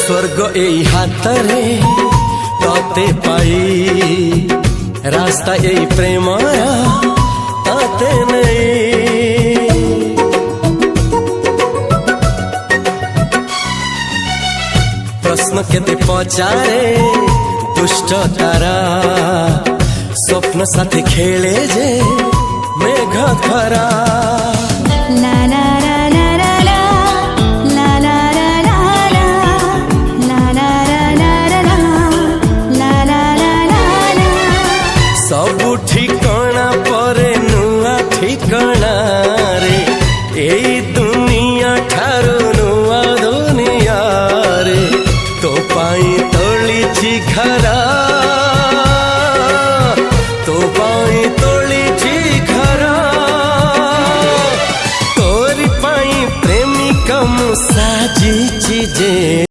स्वर्ग एई हातरे तते पाई रास्ता एई प्रेमाया ताते नहीं। प्रश्न केते पचारे दुष्ट तारा स्वप्न साथी खेले जे मेघ खरा। ला ला ला ला ला ला ला ला ला ला ला ला ला ला। सबु ठिकाना परे नुआ ठिकाना रे एई दुनिया ठारू नुआ दुनिया रे। तो पाई तोलिछि घरा तो पाई तोलिछि घरा तोरी पाई प्रेमिका मु साजिछि जे।